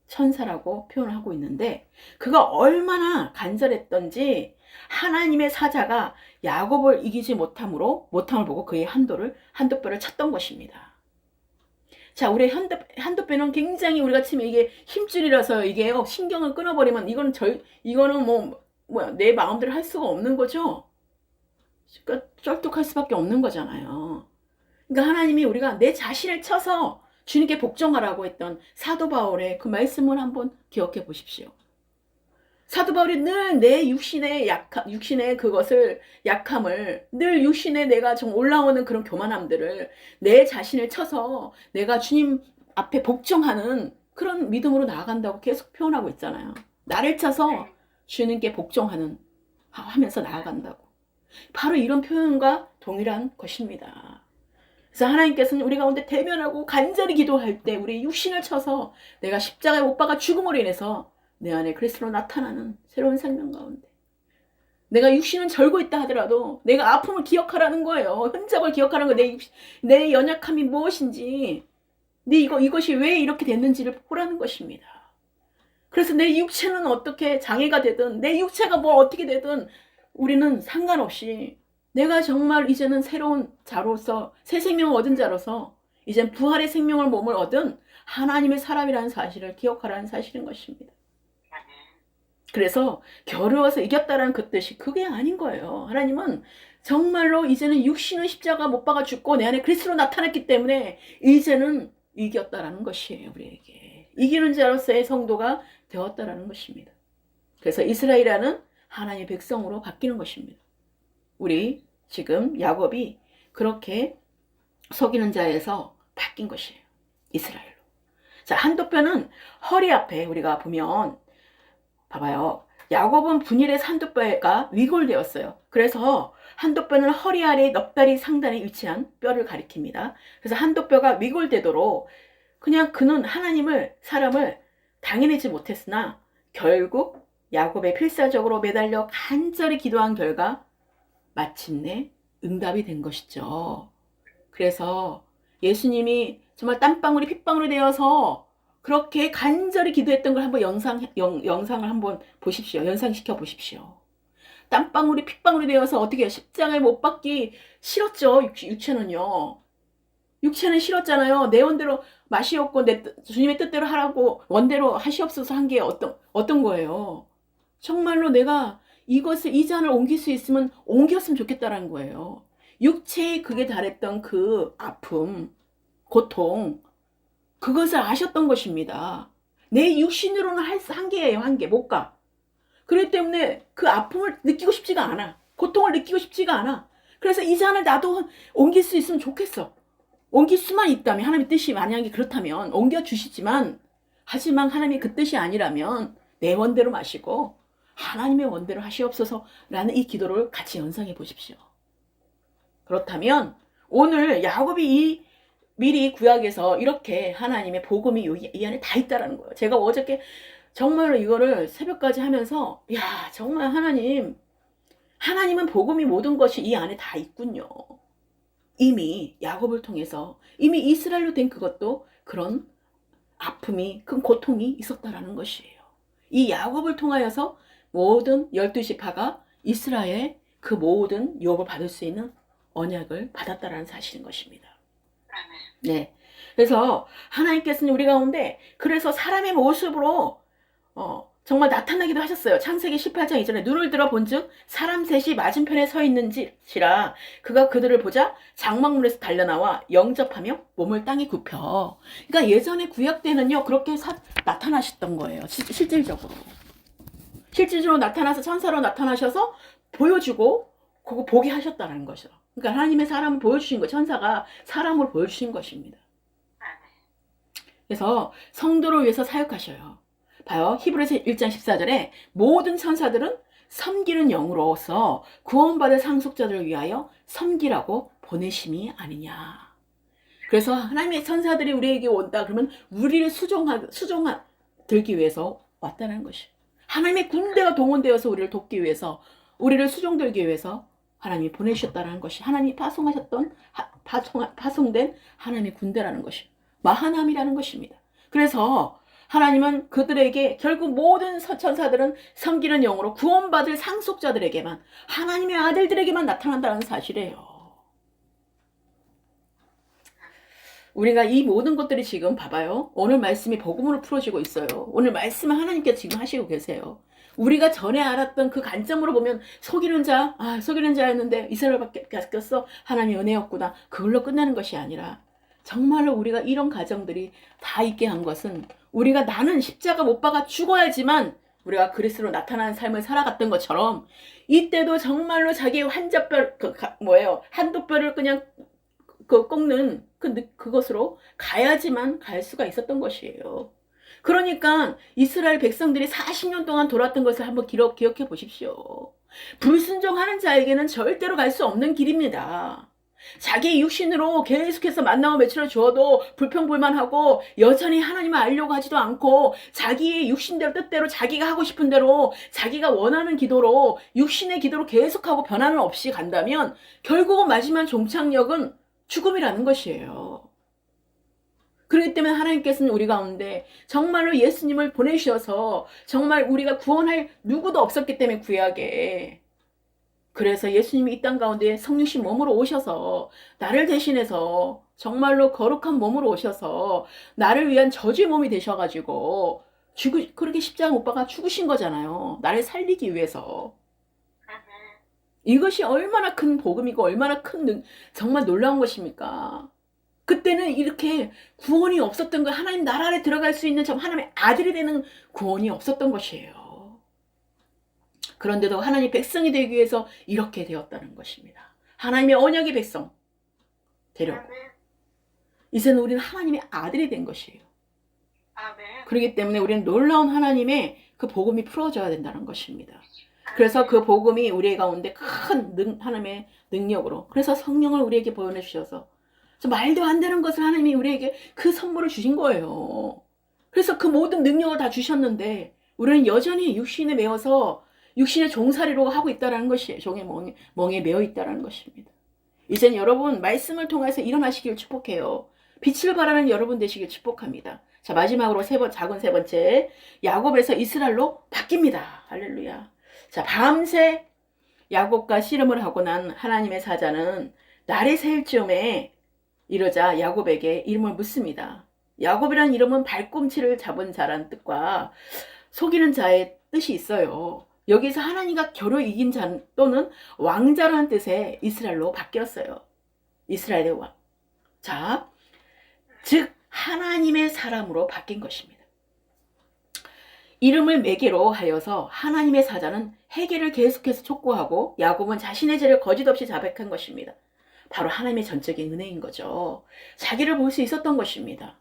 천사라고 표현하고 있는데, 그가 얼마나 간절했던지 하나님의 사자가 야곱을 이기지 못함을 보고 그의 한도뼈를 쳤던 것입니다. 자, 우리 한도뼈는 굉장히 우리가 치면 이게 힘줄이라서 이게 신경을 끊어버리면 이거는 내 마음대로 할 수가 없는 거죠. 그러니까 쩔뚝할 수밖에 없는 거잖아요. 그러니까 하나님이 우리가 내 자신을 쳐서 주님께 복종하라고 했던 사도 바울의 그 말씀을 한번 기억해 보십시오. 사도 바울이 늘 내 육신의 그것을 약함을, 늘 육신에 내가 좀 올라오는 그런 교만함들을 내 자신을 쳐서 내가 주님 앞에 복종하는 그런 믿음으로 나아간다고 계속 표현하고 있잖아요. 나를 쳐서 주님께 복종하면서 나아간다고. 바로 이런 표현과 동일한 것입니다. 그래서 하나님께서는 우리 가운데 대면하고 간절히 기도할 때 우리 육신을 쳐서 내가 십자가에 못 박아 죽음으로 인해서 내 안에 그리스도로 나타나는 새로운 생명 가운데, 내가 육신은 절고 있다 하더라도 내가 아픔을 기억하라는 거예요. 흔적을 기억하라는 거예요. 내 연약함이 무엇인지, 이것이 왜 이렇게 됐는지를 보라는 것입니다. 그래서 내 육체는 어떻게 장애가 되든, 내 육체가 어떻게 되든 우리는 상관없이 내가 정말 이제는 새로운 자로서, 새 생명을 얻은 자로서 이젠 부활의 생명을 몸을 얻은 하나님의 사람이라는 사실을 기억하라는 사실인 것입니다. 그래서 겨루어서 이겼다라는 그 뜻이 그게 아닌 거예요. 하나님은 정말로 이제는 육신은 십자가 못 박아 죽고 내 안에 그리스도로 나타났기 때문에 이제는 이겼다라는 것이에요. 우리에게 이기는 자로서의 성도가 되었다라는 것입니다. 그래서 이스라엘이라는 하나님의 백성으로 바뀌는 것입니다. 우리 지금 야곱이 그렇게 속이는 자에서 바뀐 것이에요. 이스라엘로. 자, 한도뼈는 허리 앞에 우리가 보면 봐봐요. 야곱은 분일의 한도뼈가 위골되었어요. 그래서 한도뼈는 허리 아래 넉다리 상단에 위치한 뼈를 가리킵니다. 그래서 한도뼈가 위골되도록 그냥 그는 사람을 당해내지 못했으나 결국 야곱의 필사적으로 매달려 간절히 기도한 결과 마침내 응답이 된 것이죠. 그래서 예수님이 정말 땀방울이 핏방울이 되어서 그렇게 간절히 기도했던 걸 한번 영상을 한번 보십시오. 연상시켜 보십시오. 땀방울이 핏방울이 되어서 어떻게 십자가에 못 박기 싫었죠. 육체는요. 육체는 싫었잖아요. 내 원대로 맛이 없고 주님의 뜻대로 하라고 원대로 하시옵소서 한 게 어떤 거예요. 정말로 내가 이 잔을 옮길 수 있으면 옮겼으면 좋겠다라는 거예요. 육체에 그게 달했던 그 아픔, 고통, 그것을 아셨던 것입니다. 내 육신으로는 한계예요. 한계. 못 가. 그렇기 때문에 그 아픔을 느끼고 싶지가 않아. 고통을 느끼고 싶지가 않아. 그래서 이 잔을 나도 옮길 수 있으면 좋겠어. 옮길 수만 있다면, 하나님의 뜻이 만약에 그렇다면 옮겨주시지만, 하지만 하나님의 그 뜻이 아니라면 내 원대로 마시고 하나님의 원대로 하시옵소서라는 이 기도를 같이 연상해 보십시오. 그렇다면 오늘 야곱이 미리 구약에서 이렇게 하나님의 복음이 이 안에 다 있다라는 거예요. 제가 어저께 정말로 이거를 새벽까지 하면서 정말 하나님은 복음이 모든 것이 이 안에 다 있군요. 이미 야곱을 통해서 이미 이스라엘로 된 그것도 그런 아픔이, 큰 고통이 있었다라는 것이에요. 이 야곱을 통하여서 모든 12지파가 이스라엘의 그 모든 유업을 받을 수 있는 언약을 받았다라는 사실인 것입니다. 네. 그래서 하나님께서는 우리 가운데 그래서 사람의 모습으로 정말 나타나기도 하셨어요. 창세기 18장 이전에 눈을 들어 본즉 사람 셋이 맞은편에 서 있는지라 그가 그들을 보자 장막문에서 달려나와 영접하며 몸을 땅에 굽혀. 그러니까 예전에 구약 때는요 그렇게 나타나셨던 거예요. 실질적으로 나타나서 천사로 나타나셔서 보여주고 그거 보게 하셨다는 것이죠. 그러니까 하나님의 사람을 보여주신 거, 천사가 사람을 보여주신 것입니다. 그래서 성도를 위해서 사역하셔요. 봐요. 히브리서 1장 14절에 모든 천사들은 섬기는 영으로서 구원받을 상속자들을 위하여 섬기라고 보내심이 아니냐. 그래서 하나님의 천사들이 우리에게 온다 그러면 우리를 들기 위해서 왔다는 것이에요. 하나님의 군대가 동원되어서 우리를 돕기 위해서, 우리를 수종들기 위해서 하나님이 보내주셨다는 것이 하나님이 파송된 하나님의 군대라는 것이에요. 마하남이라는 것입니다. 그래서 하나님은 그들에게 결국 모든 천사들은 섬기는 영으로 구원받을 상속자들에게만, 하나님의 아들들에게만 나타난다는 사실이에요. 우리가 이 모든 것들이 지금 봐봐요. 오늘 말씀이 복음으로 풀어지고 있어요. 오늘 말씀을 하나님께서 지금 하시고 계세요. 우리가 전에 알았던 그 관점으로 보면 속이는 자였는데 이스라엘밖에 바뀌었어. 하나님의 은혜였구나. 그걸로 끝나는 것이 아니라 정말로 우리가 이런 가정들이 다 있게 한 것은 우리가 나는 십자가 못 박아 죽어야지만 우리가 그리스도로 나타나는 삶을 살아갔던 것처럼 이때도 정말로 자기의 한두 뼈를 그냥 꺾는 그것으로 가야지만 갈 수가 있었던 것이에요. 그러니까 이스라엘 백성들이 40년 동안 돌았던 것을 한번 기억해 보십시오. 불순종하는 자에게는 절대로 갈 수 없는 길입니다. 자기 육신으로 계속해서 만나고 며칠을 주어도 불평불만하고 여전히 하나님을 알려고 하지도 않고 자기의 육신대로 뜻대로 자기가 하고 싶은 대로 자기가 원하는 기도로 육신의 기도로 계속하고 변화는 없이 간다면 결국은 마지막 종착역은 죽음이라는 것이에요. 그렇기 때문에 하나님께서는 우리 가운데 정말로 예수님을 보내주셔서 정말 우리가 구원할 누구도 없었기 때문에 구약에, 그래서 예수님이 이 땅 가운데 성육신 몸으로 오셔서 나를 대신해서 정말로 거룩한 몸으로 오셔서 나를 위한 저주의 몸이 되셔가지고 그렇게 십자가 못 박아 죽으신 거잖아요. 나를 살리기 위해서. 이것이 얼마나 큰 복음이고 얼마나 큰 정말 놀라운 것입니까? 그때는 이렇게 구원이 없었던 거, 하나님 나라에 들어갈 수 있는 하나님의 아들이 되는 구원이 없었던 것이에요. 그런데도 하나님 백성이 되기 위해서 이렇게 되었다는 것입니다. 하나님의 언약의 백성 되려고. 이제는 우리는 하나님의 아들이 된 것이에요. 그렇기 때문에 우리는 놀라운 하나님의 그 복음이 풀어져야 된다는 것입니다. 그래서 그 복음이 우리 가운데 큰 하나님의 능력으로, 그래서 성령을 우리에게 보내주셔서 말도 안 되는 것을 하나님이 우리에게 그 선물을 주신 거예요. 그래서 그 모든 능력을 다 주셨는데 우리는 여전히 육신에 매어서 육신의 종살이로 하고 있다는 것이에요. 종의 멍에 매어 있다는 것입니다. 이젠 여러분 말씀을 통해서 일어나시길 축복해요. 빛을 발하는 여러분 되시길 축복합니다. 자, 마지막으로 작은 세 번째, 야곱에서 이스라엘로 바뀝니다. 할렐루야. 자, 밤새 야곱과 씨름을 하고 난 하나님의 사자는 날이 새일 즈음에 이러자 야곱에게 이름을 묻습니다. 야곱이라는 이름은 발꿈치를 잡은 자라는 뜻과 속이는 자의 뜻이 있어요. 여기서 하나님과 겨루 이긴 자 또는 왕자라는 뜻의 이스라엘로 바뀌었어요. 이스라엘의 왕. 자, 즉 하나님의 사람으로 바뀐 것입니다. 이름을 매개로 하여서 하나님의 사자는 해결을 계속해서 촉구하고 야곱은 자신의 죄를 거짓없이 자백한 것입니다. 바로 하나님의 전적인 은혜인 거죠. 자기를 볼 수 있었던 것입니다.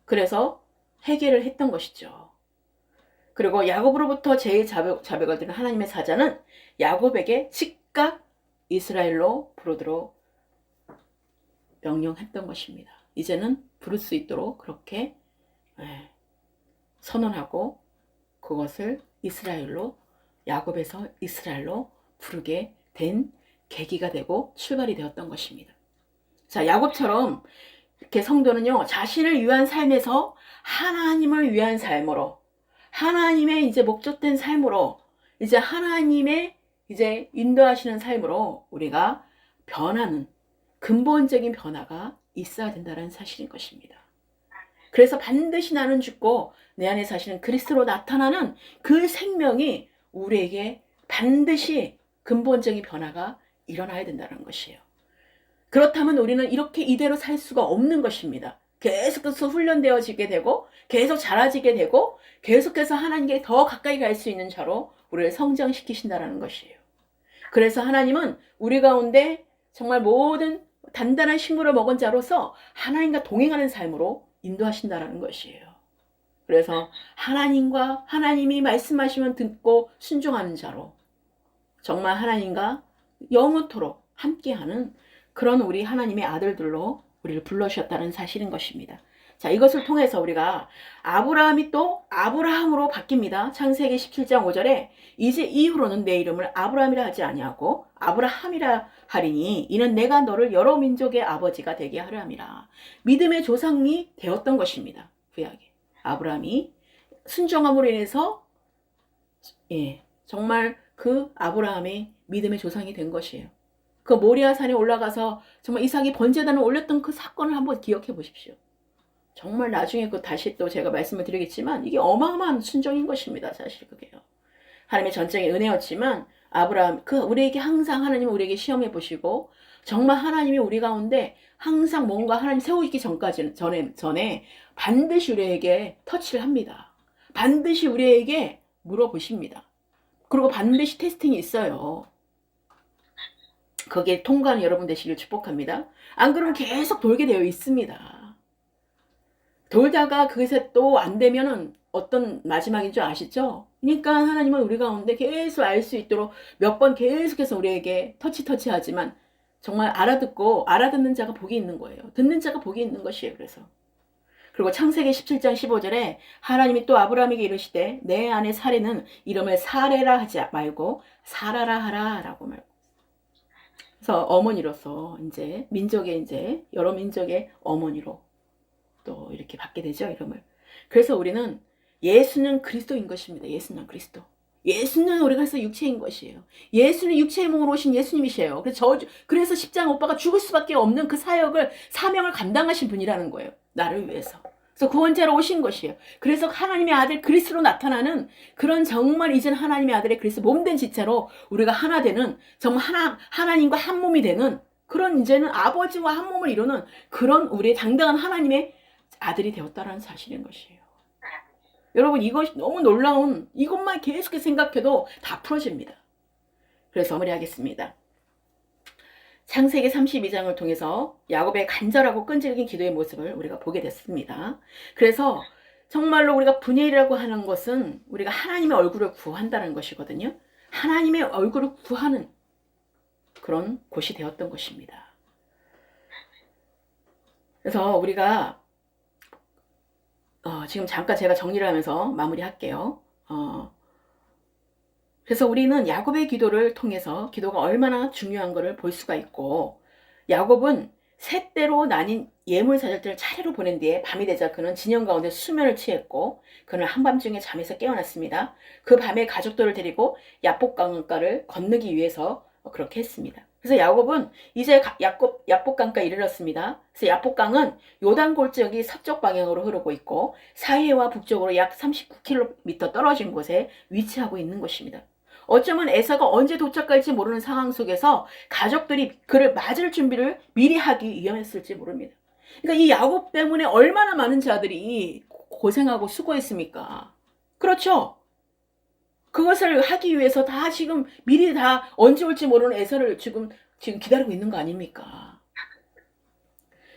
그래서 해결을 했던 것이죠. 그리고 야곱으로부터 제일 자백을 들은 하나님의 사자는 야곱에게 즉각 이스라엘로 부르도록 명령했던 것입니다. 이제는 부를 수 있도록 그렇게 선언하고 그것을 야곱에서 이스라엘로 부르게 된 계기가 되고 출발이 되었던 것입니다. 자, 야곱처럼 이렇게 성도는요, 자신을 위한 삶에서 하나님을 위한 삶으로, 하나님의 이제 목적된 삶으로, 이제 하나님의 이제 인도하시는 삶으로 우리가 변하는 근본적인 변화가 있어야 된다는 사실인 것입니다. 그래서 반드시 나는 죽고 내 안에 사시는 그리스도로 나타나는 그 생명이 우리에게 반드시 근본적인 변화가 일어나야 된다는 것이에요. 그렇다면 우리는 이렇게 이대로 살 수가 없는 것입니다. 계속해서 훈련되어지게 되고 계속 자라지게 되고 계속해서 하나님께 더 가까이 갈 수 있는 자로 우리를 성장시키신다는 것이에요. 그래서 하나님은 우리 가운데 정말 모든 단단한 식물을 먹은 자로서 하나님과 동행하는 삶으로 인도하신다는 것이에요. 그래서 하나님과 하나님이 말씀하시면 듣고 순종하는 자로 정말 하나님과 영원토록 함께하는 그런 우리 하나님의 아들들로 우리를 불러주셨다는 사실인 것입니다. 자, 이것을 통해서 우리가 아브라함이 또 아브라함으로 바뀝니다. 창세기 17장 5절에 이제 이후로는 내 이름을 아브라함이라 하지 아니하고 아브라함이라 하리니 이는 내가 너를 여러 민족의 아버지가 되게 하려 함이라. 믿음의 조상이 되었던 것입니다. 구약에 아브라함이 순종함으로 인해서 정말 그 아브라함의 믿음의 조상이 된 것이에요. 그 모리아 산에 올라가서 정말 이삭이 번제단을 올렸던 그 사건을 한번 기억해 보십시오. 정말 나중에 그 다시 또 제가 말씀을 드리겠지만 이게 어마어마한 순종인 것입니다. 사실 그게요. 하나님의 전적인 은혜였지만 아브라함 우리에게 항상 하나님은 우리에게 시험해 보시고 정말 하나님이 우리 가운데 항상 뭔가 하나님 세우기 전에 반드시 우리에게 터치를 합니다. 반드시 우리에게 물어보십니다. 그리고 반드시 테스팅이 있어요. 거기에 통과하는 여러분 되시길 축복합니다. 안 그러면 계속 돌게 되어 있습니다. 돌다가 그것에 또 안 되면은 어떤 마지막인 줄 아시죠? 그러니까 하나님은 우리 가운데 계속 알 수 있도록 몇 번 계속해서 우리에게 터치하지만 정말 알아듣는 자가 복이 있는 거예요. 듣는 자가 복이 있는 것이에요. 그래서 그리고 창세기 17장 15절에 하나님이 또 아브라함에게 이르시되 내 아내 사레는 이름을 사레라 하지 말고 사라라 하라 라고 말고. 그래서 어머니로서 이제 여러 민족의 어머니로 또 이렇게 받게 되죠, 이름을. 그래서 우리는 예수는 그리스도인 것입니다. 예수는 그리스도. 예수는 우리가 해서 육체인 것이에요. 예수는 육체의 몸으로 오신 예수님이세요. 그래서 십자가 오빠가 죽을 수밖에 없는 그 사명을 감당하신 분이라는 거예요. 나를 위해서. 그래서 구원자로 오신 것이에요. 그래서 하나님의 아들 그리스도로 나타나는 그런 정말 이젠 하나님의 아들의 그리스도 몸된 지체로 우리가 하나 되는 정말 하나님과 한 몸이 되는 그런 이제는 아버지와 한 몸을 이루는 그런 우리의 당당한 하나님의 아들이 되었다는 사실인 것이에요. 여러분 이것이 너무 놀라운 이것만 계속해서 생각해도 다 풀어집니다. 그래서 마무리하겠습니다. 창세기 32장을 통해서 야곱의 간절하고 끈질긴 기도의 모습을 우리가 보게 됐습니다. 그래서 정말로 우리가 분열이라고 하는 것은 우리가 하나님의 얼굴을 구한다는 것이거든요. 하나님의 얼굴을 구하는 그런 곳이 되었던 것입니다. 그래서 우리가 지금 잠깐 제가 정리를 하면서 마무리할게요. 그래서 우리는 야곱의 기도를 통해서 기도가 얼마나 중요한 것을 볼 수가 있고 야곱은 세 때로 나뉜 예물사절들을 차례로 보낸 뒤에 밤이 되자 그는 진영 가운데 수면을 취했고 그는 한밤중에 잠에서 깨어났습니다. 그 밤에 가족들을 데리고 야복강가를 건너기 위해서 그렇게 했습니다. 그래서 야곱은 이제 야복강가에 이르렀습니다. 그래서 야복강은 요단골짜기 서쪽 방향으로 흐르고 있고 사해와 북쪽으로 약 39km 떨어진 곳에 위치하고 있는 것입니다. 어쩌면 에사가 언제 도착할지 모르는 상황 속에서 가족들이 그를 맞을 준비를 미리 하기 위험했을지 모릅니다. 그러니까 이 야곱 때문에 얼마나 많은 자들이 고생하고 수고했습니까? 그렇죠? 그것을 하기 위해서 다 지금 미리 다 언제 올지 모르는 에사를 지금 기다리고 있는 거 아닙니까?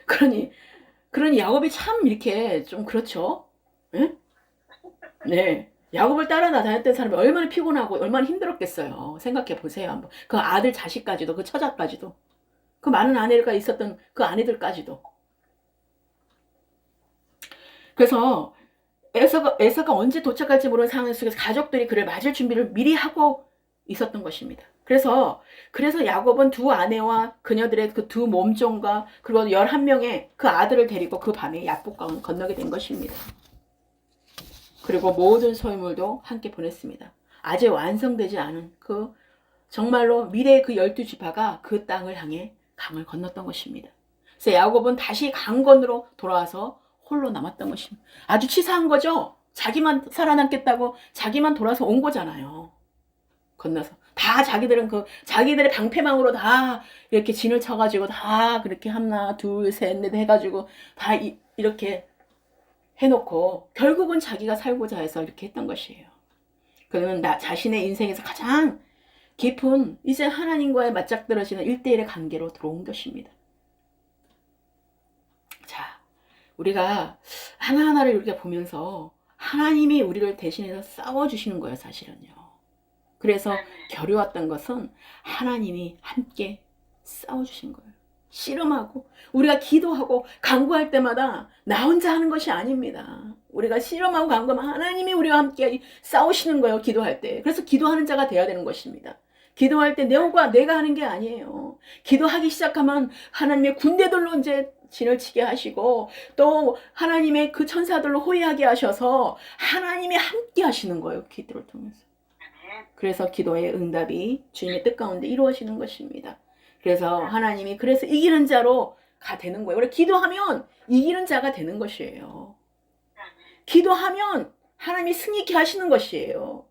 그러니 야곱이 참 이렇게 좀 그렇죠? 응? 네. 야곱을 따라 다녔던 사람이 얼마나 피곤하고 얼마나 힘들었겠어요. 생각해 보세요. 한번. 그 아들 자식까지도 그 처자까지도 그 많은 아내가 있었던 그 아내들까지도. 그래서 에서가 언제 도착할지 모르는 상황 속에서 가족들이 그를 맞을 준비를 미리 하고 있었던 것입니다. 그래서 야곱은 두 아내와 그녀들의 그 두 몸종과 그리고 11명의 그 아들을 데리고 그 밤에 야복강을 건너게 된 것입니다. 그리고 모든 소유물도 함께 보냈습니다. 아직 완성되지 않은 그 정말로 미래의 그 12지파가 그 땅을 향해 강을 건넜던 것입니다. 그래서 야곱은 다시 강 건너로 돌아와서 홀로 남았던 것입니다. 아주 치사한 거죠. 자기만 살아남겠다고 자기만 돌아서 온 거잖아요. 건너서 다 자기들의 방패망으로 다 이렇게 진을 쳐가지고 다 그렇게 하나 둘 셋 넷 해가지고 다 이렇게 해놓고 결국은 자기가 살고자 해서 이렇게 했던 것이에요. 그러면 자신의 인생에서 가장 깊은 이제 하나님과의 맞닥뜨려지는 1대1의 관계로 들어온 것입니다. 자, 우리가 하나하나를 이렇게 보면서 하나님이 우리를 대신해서 싸워주시는 거예요, 사실은요. 그래서 겨루었던 것은 하나님이 함께 싸워주신 거예요. 씨름하고 우리가 기도하고 간구할 때마다 나 혼자 하는 것이 아닙니다. 우리가 씨름하고 간구하면 하나님이 우리와 함께 싸우시는 거예요, 기도할 때. 그래서 기도하는 자가 돼야 되는 것입니다. 기도할 때 내가 하는 게 아니에요. 기도하기 시작하면 하나님의 군대들로 이제 진을 치게 하시고 또 하나님의 그 천사들로 호위하게 하셔서 하나님이 함께 하시는 거예요, 기도를 통해서. 그래서 기도의 응답이 주님의 뜻 가운데 이루어지는 것입니다. 그래서 하나님이 그래서 이기는 자로 되는 거예요. 우리 기도하면 이기는 자가 되는 것이에요. 기도하면 하나님이 승리케 하시는 것이에요.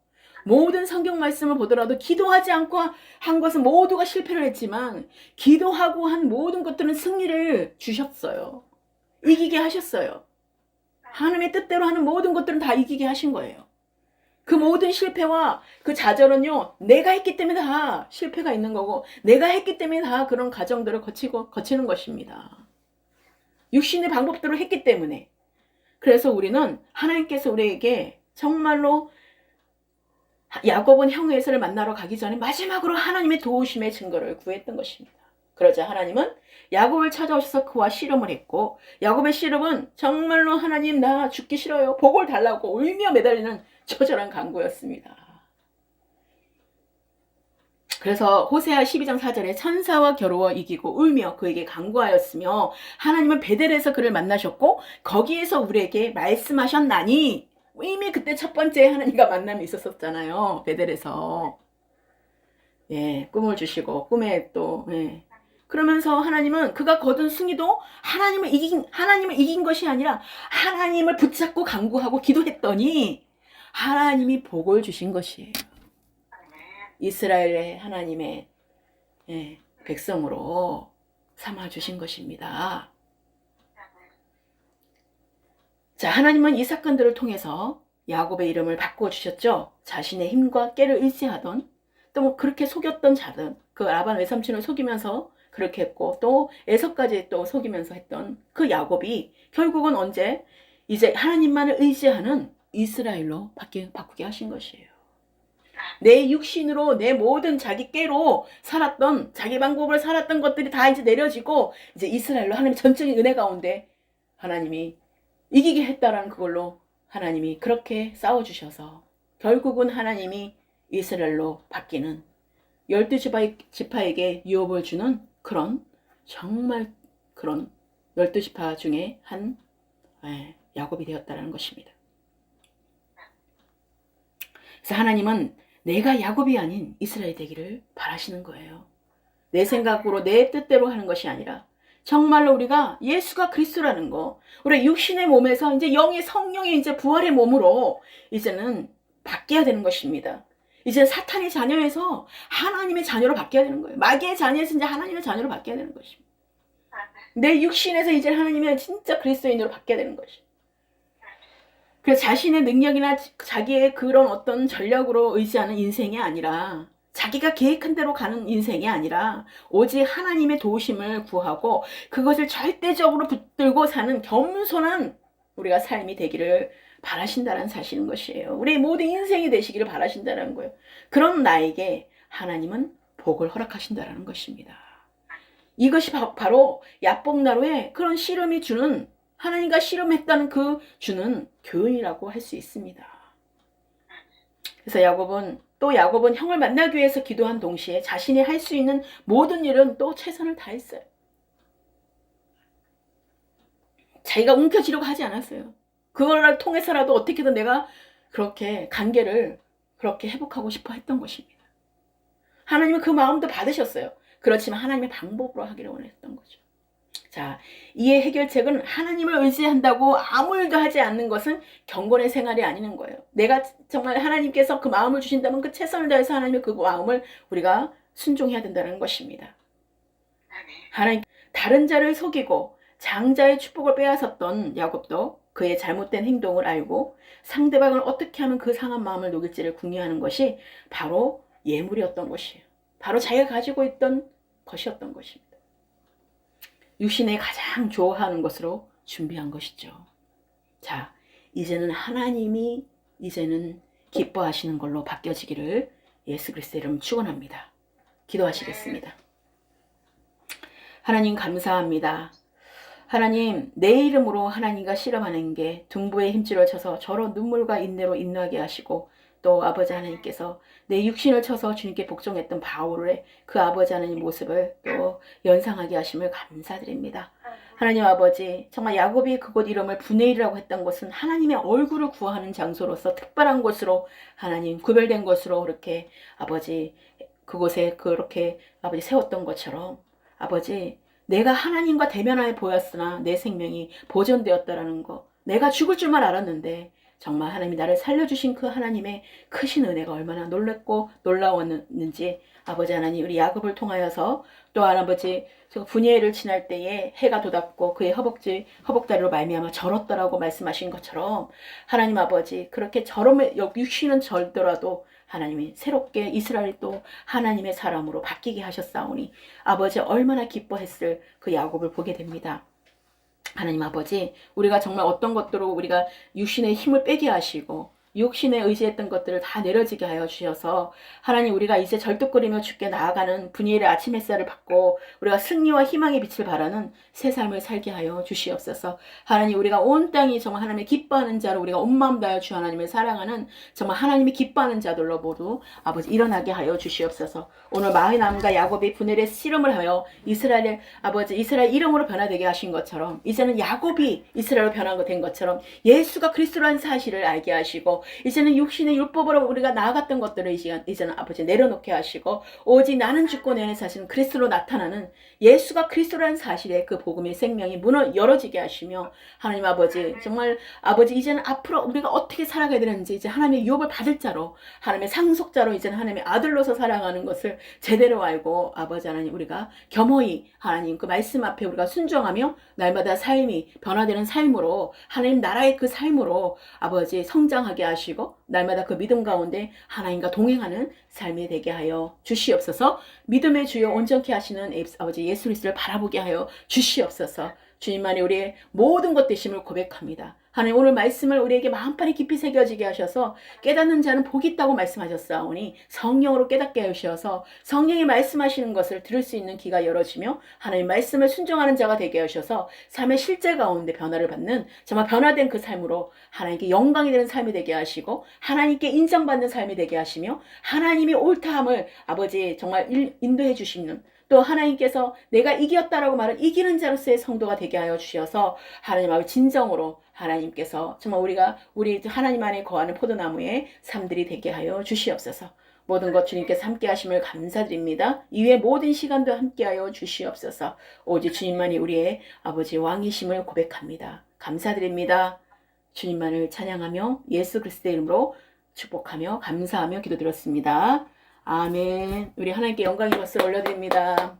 모든 성경 말씀을 보더라도 기도하지 않고 한 것은 모두가 실패를 했지만 기도하고 한 모든 것들은 승리를 주셨어요. 이기게 하셨어요. 하나님의 뜻대로 하는 모든 것들은 다 이기게 하신 거예요. 그 모든 실패와 그 좌절은요, 내가 했기 때문에 다 실패가 있는 거고 내가 했기 때문에 다 그런 과정들을 거치는 것입니다. 육신의 방법대로 했기 때문에. 그래서 우리는 하나님께서 우리에게 정말로 야곱은 형 에서를 만나러 가기 전에 마지막으로 하나님의 도우심의 증거를 구했던 것입니다. 그러자 하나님은 야곱을 찾아오셔서 그와 씨름을 했고 야곱의 씨름은 정말로 하나님 나 죽기 싫어요. 복을 달라고 울며 매달리는 처절한 간구였습니다. 그래서 호세아 12장 4절에 천사와 겨루어 이기고 울며 그에게 간구하였으며 하나님은 베델에서 그를 만나셨고 거기에서 우리에게 말씀하셨나니 이미 그때 첫 번째 하나님과 만남이 있었잖아요. 베델에서. 예, 꿈을 주시고 꿈에 또 그러면서 하나님은 그가 거둔 승리도 하나님을 이긴 것이 아니라 하나님을 붙잡고 간구하고 기도했더니 하나님이 복을 주신 것이에요. 이스라엘의 하나님의 백성으로 삼아 주신 것입니다. 자, 하나님은 이 사건들을 통해서 야곱의 이름을 바꾸어 주셨죠. 자신의 힘과 깨를 의지하던 또 뭐 그렇게 속였던 자들, 그 라반 외삼촌을 속이면서 그렇게 했고 또 에서까지 또 속이면서 했던 그 야곱이 결국은 언제 이제 하나님만을 의지하는 이스라엘로 바꾸게 하신 것이에요. 내 육신으로 내 모든 자기 깨로 살았던 자기 방법으로 살았던 것들이 다 이제 내려지고 이제 이스라엘로 하나님 전적인 은혜 가운데 하나님이 이기게 했다라는 그걸로 하나님이 그렇게 싸워주셔서 결국은 하나님이 이스라엘로 바뀌는 12지파에게 유업을 주는 그런 정말 그런 12지파 중에 한 야곱이 되었다는 것입니다. 그래서 하나님은 내가 야곱이 아닌 이스라엘 되기를 바라시는 거예요. 내 생각으로 내 뜻대로 하는 것이 아니라 정말로 우리가 예수가 그리스도라는 거, 우리 육신의 몸에서 이제 영의 성령의 이제 부활의 몸으로 이제는 바뀌어야 되는 것입니다. 이제 사탄의 자녀에서 하나님의 자녀로 바뀌어야 되는 거예요. 마귀의 자녀에서 이제 하나님의 자녀로 바뀌어야 되는 것입니다. 내 육신에서 이제 하나님의 진짜 그리스도인으로 바뀌어야 되는 것입니다. 그래서 자신의 능력이나 자기의 그런 어떤 전략으로 의지하는 인생이 아니라 자기가 계획한 대로 가는 인생이 아니라 오직 하나님의 도우심을 구하고 그것을 절대적으로 붙들고 사는 겸손한 우리가 삶이 되기를 바라신다는 사실인 것이에요. 우리의 모든 인생이 되시기를 바라신다는 거예요. 그런 나에게 하나님은 복을 허락하신다는 것입니다. 이것이 바로 야복나루의 그런 씨름이 주는 하나님과 씨름했다는 그 주는 교훈이라고 할 수 있습니다. 그래서 야곱은 형을 만나기 위해서 기도한 동시에 자신이 할 수 있는 모든 일은 또 최선을 다했어요. 자기가 움켜쥐려고 하지 않았어요. 그걸 통해서라도 어떻게든 내가 그렇게 관계를 그렇게 회복하고 싶어 했던 것입니다. 하나님은 그 마음도 받으셨어요. 그렇지만 하나님의 방법으로 하기를 원했던 거죠. 자, 이의 해결책은 하나님을 의지한다고 아무 일도 하지 않는 것은 경건의 생활이 아니는 거예요. 내가 정말 하나님께서 그 마음을 주신다면 그 최선을 다해서 하나님의 그 마음을 우리가 순종해야 된다는 것입니다. 하나님, 다른 자를 속이고 장자의 축복을 빼앗았던 야곱도 그의 잘못된 행동을 알고 상대방을 어떻게 하면 그 상한 마음을 녹일지를 궁리하는 것이 바로 예물이었던 것이에요. 바로 자기가 가지고 있던 것이었던 것입니다. 육신에 가장 좋아하는 것으로 준비한 것이죠. 자, 이제는 하나님이 이제는 기뻐하시는 걸로 바뀌어지기를 예수 그리스도의 이름 축원합니다. 기도하시겠습니다. 하나님 감사합니다. 하나님, 내 이름으로 하나님과 씨름하는 게 등부에 힘줄을 쳐서 저런 눈물과 인내로 인도하게 하시고, 또 아버지 하나님께서 내 육신을 쳐서 주님께 복종했던 바울의 그 아버지 하나님 모습을 또 연상하게 하심을 감사드립니다. 하나님 아버지, 정말 야곱이 그곳 이름을 브네일이라고 했던 것은 하나님의 얼굴을 구하는 장소로서 특별한 곳으로, 하나님 구별된 곳으로 그렇게 아버지 그곳에 그렇게 아버지 세웠던 것처럼, 아버지 내가 하나님과 대면하여 보였으나 내 생명이 보존되었다라는 거, 내가 죽을 줄만 알았는데 정말 하나님이 나를 살려주신 그 하나님의 크신 은혜가 얼마나 놀랍고 놀라웠는지, 아버지 하나님 우리 야곱을 통하여서 또한 아버지 분예를 지날 때에 해가 돋았고 그의 허벅다리로 말미암아 절었더라고 말씀하신 것처럼, 하나님 아버지 그렇게 육신은 절더라도 하나님이 새롭게 이스라엘이 또 하나님의 사람으로 바뀌게 하셨사오니 아버지 얼마나 기뻐했을 그 야곱을 보게 됩니다. 하나님 아버지, 우리가 정말 어떤 것들로 우리가 육신의 힘을 빼게 하시고 육신에 의지했던 것들을 다 내려지게 하여 주셔서, 하나님 우리가 이제 절뚝거리며 주께 나아가는 분이엘의 아침 햇살을 받고 우리가 승리와 희망의 빛을 바라는 새 삶을 살게 하여 주시옵소서. 하나님 우리가 온 땅이 정말 하나님의 기뻐하는 자로 우리가 온 마음 다하여 주 하나님을 사랑하는 정말 하나님이 기뻐하는 자들로 모두 아버지 일어나게 하여 주시옵소서. 오늘 마흔남과 야곱이 분이엘의 씨름을 하여 이스라엘 아버지 이스라엘 이름으로 변화되게 하신 것처럼, 이제는 야곱이 이스라엘로 변화가 된 것처럼 예수가 그리스도라는 사실을 알게 하시고, 이제는 육신의 율법으로 우리가 나아갔던 것들을 이제는 아버지 내려놓게 하시고, 오직 나는 죽고 내 안에 사시는 그리스도로 나타나는 예수가 그리스도라는 사실에 그 복음의 생명이 문을 열어지게 하시며, 하나님 아버지 정말 아버지 이제는 앞으로 우리가 어떻게 살아가야 되는지 이제 하나님의 유업을 받을 자로, 하나님의 상속자로 이제는 하나님의 아들로서 살아가는 것을 제대로 알고, 아버지 하나님 우리가 겸허히 하나님 그 말씀 앞에 우리가 순종하며 날마다 삶이 변화되는 삶으로, 하나님 나라의 그 삶으로 아버지 성장하게 하시고 날마다 그 믿음 가운데 하나님과 동행하는 삶이 되게 하여 주시옵소서. 믿음의 주여 온전케 하시는 아버지 예수 그리스도를 바라보게 하여 주시옵소서. 주님만이 우리의 모든 것 되심을 고백합니다. 하나님 오늘 말씀을 우리에게 마음판에 깊이 새겨지게 하셔서 깨닫는 자는 복이 있다고 말씀하셨사오니 성령으로 깨닫게 하셔서 성령이 말씀하시는 것을 들을 수 있는 귀가 열어지며 하나님 말씀을 순종하는 자가 되게 하셔서 삶의 실제 가운데 변화를 받는 정말 변화된 그 삶으로 하나님께 영광이 되는 삶이 되게 하시고 하나님께 인정받는 삶이 되게 하시며 하나님이 옳다함을 아버지 정말 인도해 주시는, 또 하나님께서 내가 이겼다라고 말은 이기는 자로서의 성도가 되게 하여 주셔서 하나님 아버지 진정으로 하나님께서 정말 우리 하나님 안에 거하는 포도나무의 삶들이 되게 하여 주시옵소서. 모든 것 주님께서 함께 하심을 감사드립니다. 이외의 모든 시간도 함께 하여 주시옵소서. 오직 주님만이 우리의 아버지 왕이심을 고백합니다. 감사드립니다. 주님만을 찬양하며 예수 그리스도의 이름으로 축복하며 감사하며 기도드렸습니다. 아멘. 우리 하나님께 영광의 박수를 올려드립니다.